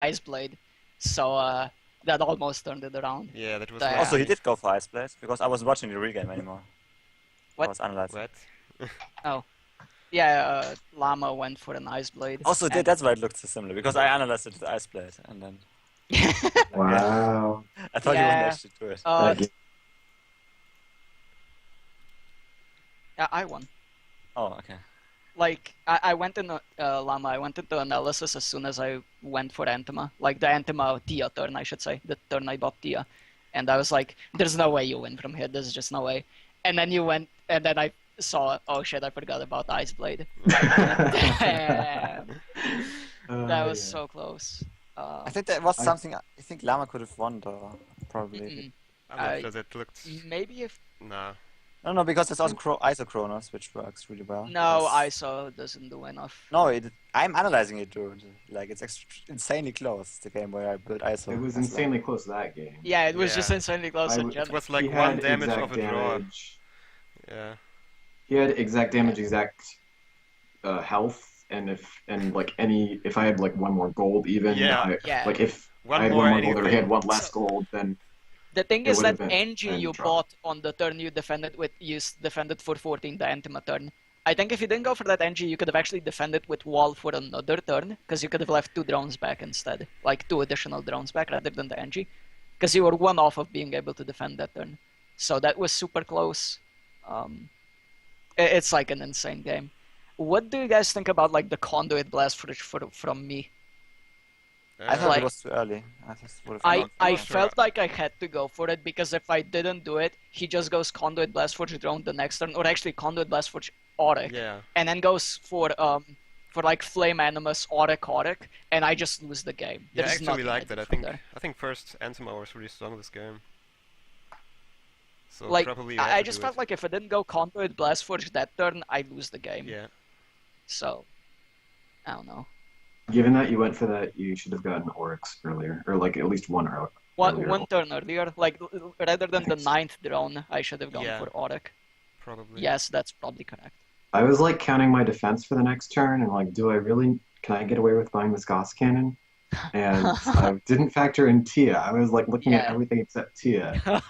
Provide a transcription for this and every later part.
Ice Blade, so that almost turned it around. Yeah, that was Yeah. Also, he lucky. did go for Ice Blade because I wasn't watching the regame anymore. I What? was analyzing. What? Oh, yeah. Llama went for an Ice Blade. Also, and... that's why it looked so similar because I analyzed it with Ice Blade and then. Wow. I thought you wouldn't actually do it. Uh, That yeah, I won. Oh, okay. Like, I went in Llama, I went into analysis as soon as I went for Antima. Like, the Antima Tia turn, I should say. The turn I bought Tia. And I was like, there's no way you win from here. There's just no way. And then you went, and then I saw, oh shit, I forgot about Ice Blade. Damn. That was so close. I think that was something I think Llama could have won though, probably. I'm not sure that looked... Maybe if... Nah. No, because there's also Isochronos, which works really well. No, because... ISO doesn't do enough. No, I'm analyzing it, dude. Like, it's insanely close, the game where I built ISO. It was insanely close to that game. Yeah, it was just insanely close in It general. was like 1 damage of a draw. Damage. Yeah. He had exact damage, exact health, and if I had like one more gold even, like if I had one more gold or he had one less gold, then the thing is that NG you draw. bought on the turn you defended with, you defended for 14 the Antima turn. I think if you didn't go for that NG, you could have actually defended with Wall for another turn, because you could have left 2 drones back instead, like 2 additional drones back rather than the NG, because you were 1 off of being able to defend that turn. So that was super close. It's like an insane game. What do you guys think about like the conduit blast from me? I thought it was too early. I felt like I had to go for it because if I didn't do it, he just goes Conduit Blast Forge drone the next turn, or actually Conduit Blast Forge Auric, and then goes for like Flame Animus Auric, and I just lose the game. Yeah, I actually like that. I think first Antima was really strong this game. So like probably I just felt like if I didn't go Conduit Blast Forge that turn, I lose the game. Yeah. So I don't know. Given that you went for that, you should have gotten Oryx earlier, or like at least one earlier. One turn earlier, like rather than the 9th drone, I should have gone for Auric. Probably. Yes, that's probably correct. I was like counting my defense for the next turn, and like, can I get away with buying this Gauss Cannon? And I didn't factor in Tia. I was like looking at everything except Tia.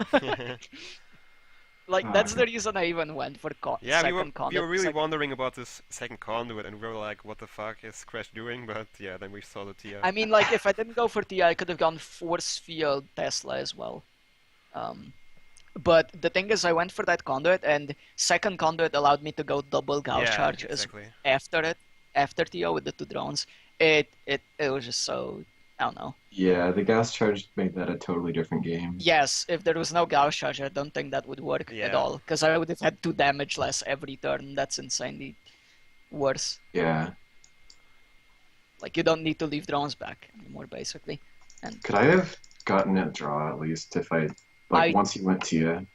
Like, that's the reason I even went for second conduit. We were really wondering about this second conduit, and we were like, what the fuck is Crash doing? But yeah, then we saw the Tia. I mean, like, if I didn't go for Tia, I could have gone Force Field Tesla as well. But the thing is, I went for that conduit, and second conduit allowed me to go double Gauss charge after Tia with the 2 drones. It was just so... I don't know. Yeah, the Gauss charge made that a totally different game. Yes, if there was no Gauss charge, I don't think that would work at all. Because I would have had 2 damage less every turn. That's insanely worse. Yeah. Like, you don't need to leave drones back anymore, basically. And could I have gotten a draw at least if once you went Tia?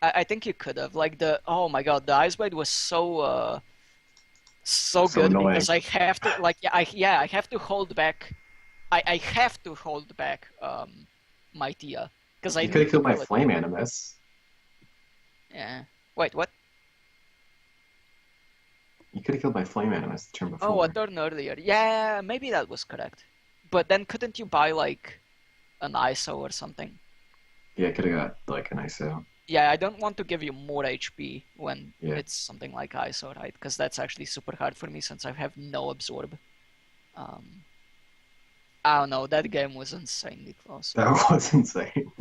I think you could have. Like, oh my god, the Ice Blade was so good annoying. because I have to, like, I have to hold back. I have to hold back my Tia because You could have killed my Flame Animus. Yeah. Wait, what? You could have killed my Flame Animus the turn before. Oh, a turn earlier. Yeah, maybe that was correct. But then couldn't you buy like an ISO or something? Yeah, I could have got like an ISO. Yeah, I don't want to give you more HP when it's something like ISO, right? Because that's actually super hard for me since I have no absorb. I don't know, that game was insanely close. That was insane.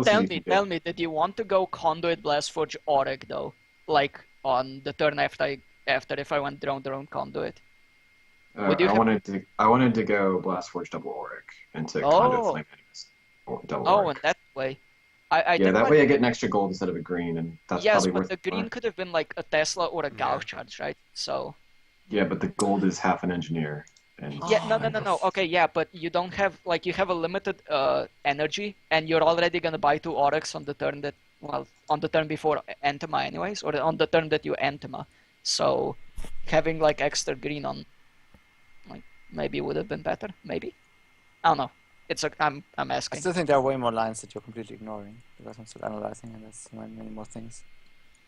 Tell me, did you want to go Conduit Blast Forge Auric though? Like on the turn after if I went drone Conduit? I wanted to go Blast Forge double Auric into Conduit Flame Animus double Auric. In that way. That way I get an extra gold instead of a green, and that's probably worth it. Yes, but the green could have been like a Tesla or a Gauss charge, right? So. Yeah, but the gold is half an engineer. No. Okay, yeah, but you don't have, like, you have a limited energy, and you're already gonna buy 2 Oryx on the turn on the turn before Antima anyways, or on the turn that you Antima. So, having, like, extra green on, like, maybe would have been better, maybe? I don't know. I'm asking. I still think there are way more lines that you're completely ignoring, because I'm still analyzing, and there's many more things.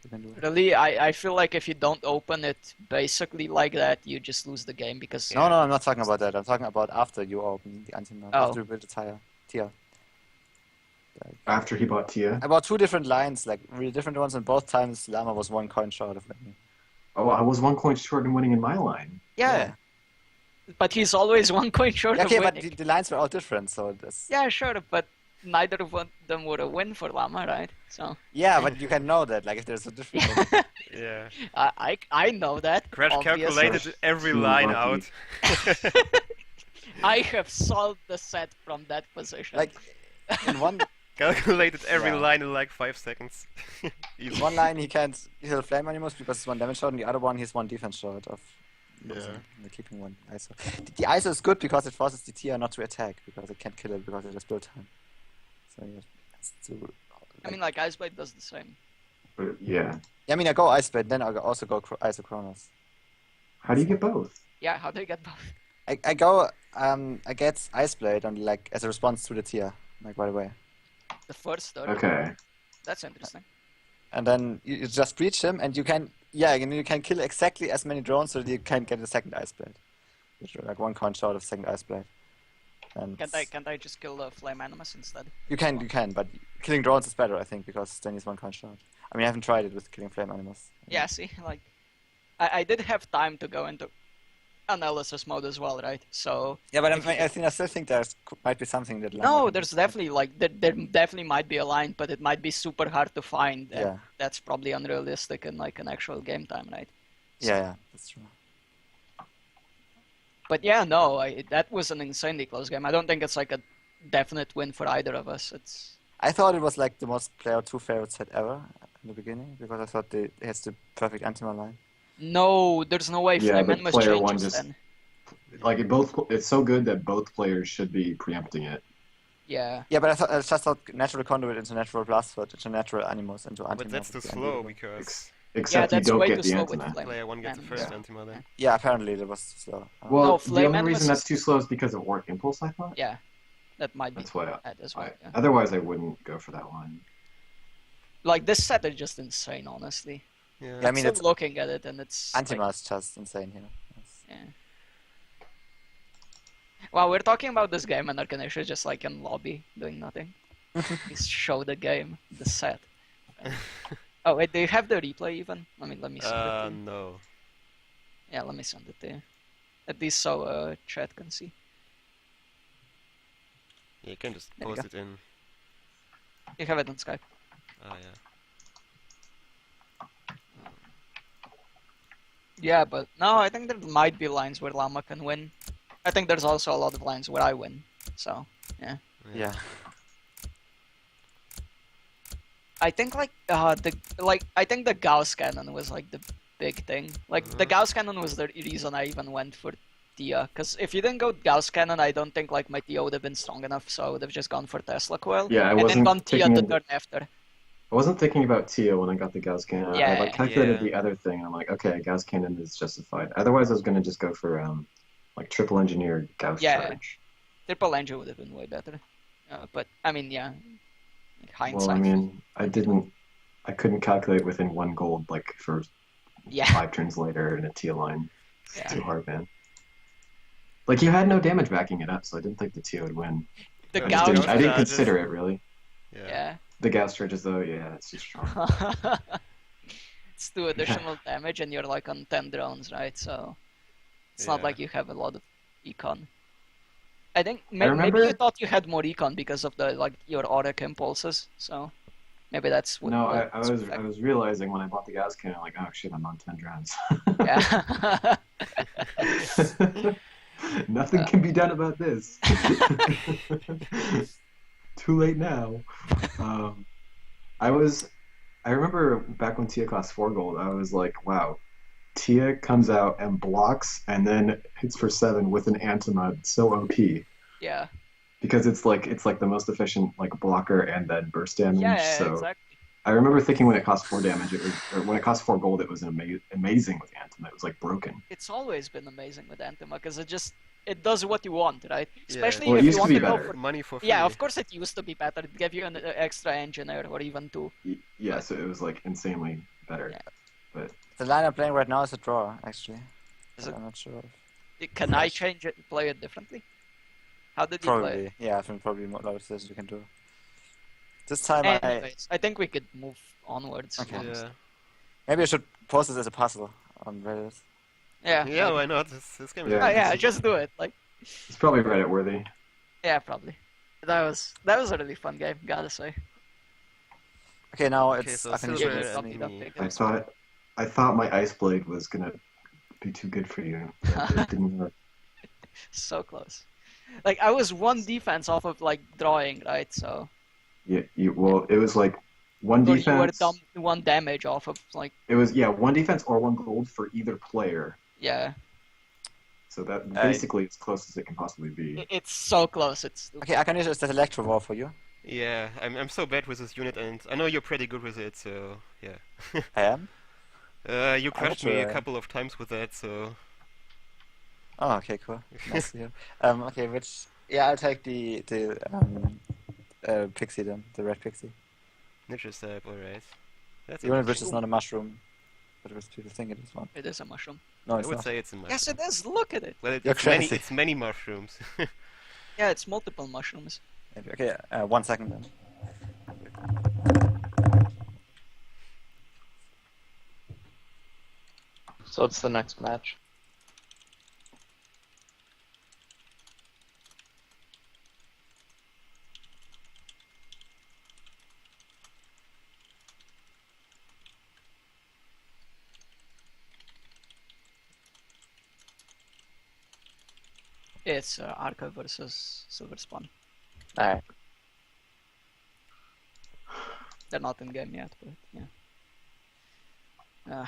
you can do it. Really, I feel like if you don't open it basically like that, you just lose the game because... No, I'm not talking about that. I'm talking about after you open the anti-map, after you build a tier. Like, after he bought Tia? I bought 2 different lines, like really different ones, and both times Llama was 1 coin short of winning. Oh, I was 1 coin short in winning in my line. Yeah. But he's always 1 coin short of winning. Okay, but the lines were all different, so that's... Yeah, sure, but neither of them would have win for Llama, right? So... Yeah, but you can know that, like, if there's a difference. Yeah. I know that. Crash calculated every line out. I have solved the set from that position. Like, in one... Calculated every line in like 5 seconds. In one line he'll flame animals because it's 1 damage short, and the other one he's 1 defense short of the keeping 1 ISO. The ISO is good because it forces the tier not to attack, because it can't kill it because it has build time. So yeah, I mean, like, Ice Blade does the same. Yeah. I mean, I go Ice Blade, then I also go ISO Chronos. How do you get both? Yeah, how do you get both? I go, I get Ice Blade on, like, as a response to the tier, like, right away. The first turn. Okay. That's interesting. And then you just breach him, and you can kill exactly as many drones so that you can get a second Ice Blade. Which are like 1 coin short of second Ice Blade. And Can't I just kill the Flame Animus instead? You can, but killing drones is better, I think, because then he's 1 coin short. I mean, I haven't tried it with killing Flame Animus. Yeah, see, like, I did have time to go into analysis mode as well, right? So yeah, but I still think there might be something that. No, there's definitely like there definitely might be a line, but it might be super hard to find. And yeah, that's probably unrealistic in like an actual game time, right? So, yeah, that's true. But yeah, no, that was an insanely close game. I don't think it's like a definite win for either of us. I thought it was like the most player 2 favorite set ever in the beginning because I thought it has the perfect anti-man line. No, there's no way Flame Animus changes then. Like it's so good that both players should be preempting it. Yeah. Yeah, but I just thought natural conduit into natural blast foot into natural animals into anti. But that's too slow because. Except you don't get the anti-man. Player 1 gets the first anti-man then. Yeah, apparently it was slow. Well, no, the only reason that's too slow is because of Warp Impulse, I thought. Yeah, that might be. That's why. As well, yeah. Otherwise, I wouldn't go for that one. Like this set is just insane, honestly. Yeah, I mean, it's looking at it and it's. Anti-man is just insane here. Yeah. Wow, we're talking about this game and Arcanisha is just like in lobby doing nothing. Please show the game, the set. Oh wait, do you have the replay even? I mean, let me send it to you. No. Yeah, let me send it to you. At least so chat can see. Yeah, you can just post it in. You have it on Skype. Ah, yeah. Yeah, but no, I think there might be lines where Llama can win. I think there's also a lot of lines where I win. So, yeah. Yeah. I think like I think the Gauss cannon was like the big thing. Like the Gauss cannon was the reason I even went for Tia. Because if you didn't go Gauss cannon, I don't think like my Tia would have been strong enough. So I would have just gone for Tesla coil. Yeah, I wasn't. And then gone Tia the turn turn after. I wasn't thinking about Tia when I got the Gauss cannon. Yeah, I like calculated the other thing. And I'm like, okay, Gauss cannon is justified. Otherwise, I was gonna just go for like triple engineer Gauss charge. Triple engine would have been way better. But I mean, yeah. Like, hindsight. Well, I mean, I couldn't calculate within 1 gold like for 5 turns later in a Tia line. It's too hard, man. Like you had no damage backing it up, so I didn't think the Tia would win. The I didn't consider it really. Yeah. The Gauss charges though, yeah, it's too strong. It's 2 additional damage and you're like on 10 drones, right? So it's not like you have a lot of econ. I think maybe you thought you had more econ because of the like your auric impulses, so maybe that's what. No, I was realizing when I bought the Gauss cannon, like, oh shit, I'm on 10 drones. Yeah. Nothing can be done about this. Too late now. I remember back when Tia cost 4 gold, I was like, wow, Tia comes out and blocks and then hits for 7 with an Antima, so OP. Yeah. Because it's like the most efficient like blocker and then burst damage. Yeah, so exactly. I remember thinking when it cost 4 damage, when it cost 4 gold, it was amazing with Antima. It was like broken. It's always been amazing with Antima because it does what you want, right? Especially well, if you want to go for money for free. Yeah, of course it used to be better. It gave you an extra engineer or even 2. Yeah, so it was like insanely better. Yeah. But The line I'm playing right now is a draw, actually. Is But it? I'm not sure. Can I change it, play it differently? How did you play it? Probably. Yeah, I think probably more decisions you can do. This time I... Anyways, I think we could move onwards. Okay. honestly. Yeah. Maybe I should post this as a puzzle on Reddit. Yeah. Yeah, maybe. why not? This game is Yeah. Oh, yeah, amazing. just do it. Like, it's probably Reddit worthy. yeah, probably. That was a really fun game, gotta say. Okay, now Okay, it's... so I think Silver it's and me. me. I thought my Ice Blade was gonna be too good for you. But it didn't work. So close. Like, I was one defense off of, like, drawing, right? So... Yeah, well, it was like one Or you were defense. one damage off of, like... It was one defense or one gold for either player. Yeah. So that basically as close as it can possibly be. It's so close. It's... Okay, I can use that Electro War for you. Yeah, I'm so bad with this unit, and I know you're pretty good with it, so yeah. I am? You crushed me a try. couple of times with that, so Oh, okay, cool. Nice to hear. Okay, which... Yeah, I'll take the Pixie then. The red Pixie. Ninja Step, alright. That's The unit which interesting. is not a mushroom. But which people think it is one. It is a mushroom. No, I it's would not. say it's a mushroom. Yes, it is. Look at it. Well, You're crazy. it's many mushrooms. Yeah, it's multiple mushrooms. Maybe. Okay, 1 second then. So it's the next match. It's Arca versus Silver Spawn. Alright. They're not in game yet, but yeah.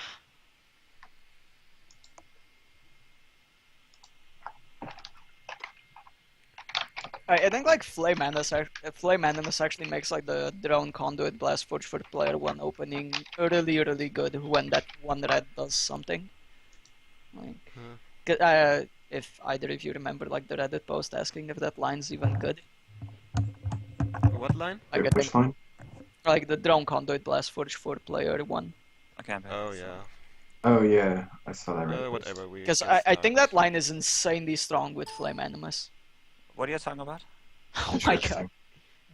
I think like Flame Animus actually makes like the drone conduit blast forge for player one opening really good when that one red does something. Like, if either of you remember like the Reddit post asking if that line's even good. What line? Like, I Which think, one? like the drone conduit blast forge for player one. Okay, I'm back. Oh yeah. Oh yeah, I saw that. Right. Whatever. We. Because can I think start. that line is insanely strong with Flame Animus. What are you talking about? Oh my god.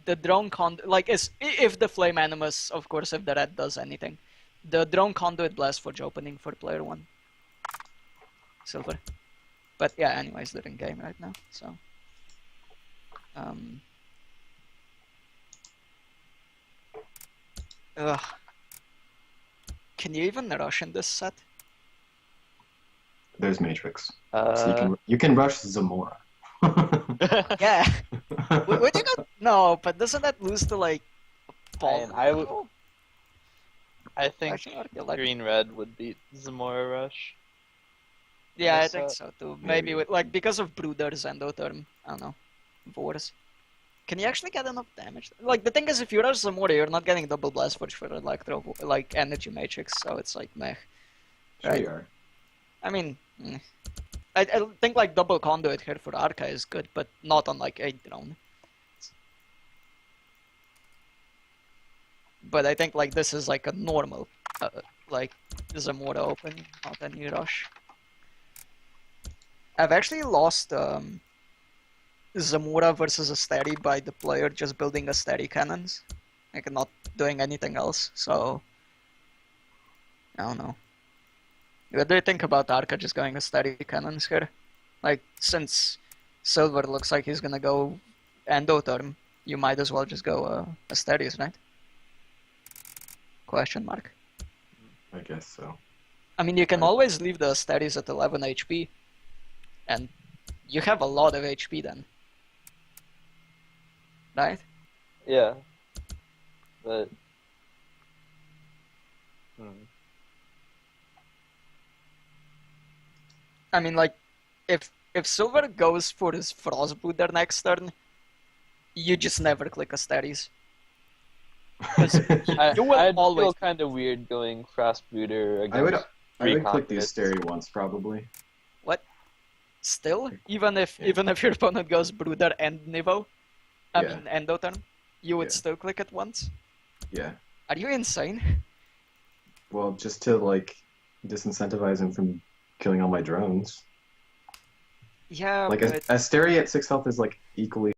The drone like if the Flame Animus, of course, if the red does anything. The drone conduit blast forge opening for player one. Silver. But yeah, anyways, they're in game right now, so. Ugh. Can you even rush in this set? There's Matrix. So you can rush Zamora. Yeah. Would you go? No, but doesn't that lose to like Paul? I think Actually, like... green red would beat Zamora Rush. Yeah, I This think set? so too. Maybe. Maybe with like because of Brooders and Endotherm. I don't know. Vores. Can you actually get enough damage? Like the thing is, if you rush Zamora, you're not getting double blast forge for Electro, like Energy Matrix, so it's like meh. Sure Right. you are. I mean, I think like double conduit here for Arca is good, but not on like 8 drone. But I think like this is like a normal, like Zamora open, not any rush. I've actually lost Zamora versus a steady by the player just building a steady cannons, like not doing anything else. So I don't know. What do you think about Arca just going a steady cannons here? Like, since Silver looks like he's gonna go Endotherm, you might as well just go a steadies, right? Question mark. I guess so. I mean, you can always leave the steadies at 11 HP, and you have a lot of HP then. Right? Yeah. But... I mean, like, if Silver goes for his Frostbooter next turn, you just never click a steadies. I'd You will always feel kind of weird going Frost Booter against I would click the Conduits. Asteri once probably. What? Still, even if your opponent goes Brooder and Nivo, I mean Endotherm, you would Yeah. still click it once. Yeah. Are you insane? Well, just to like disincentivize him from killing all my drones. Yeah, Like but Asteri at 6 health is like equally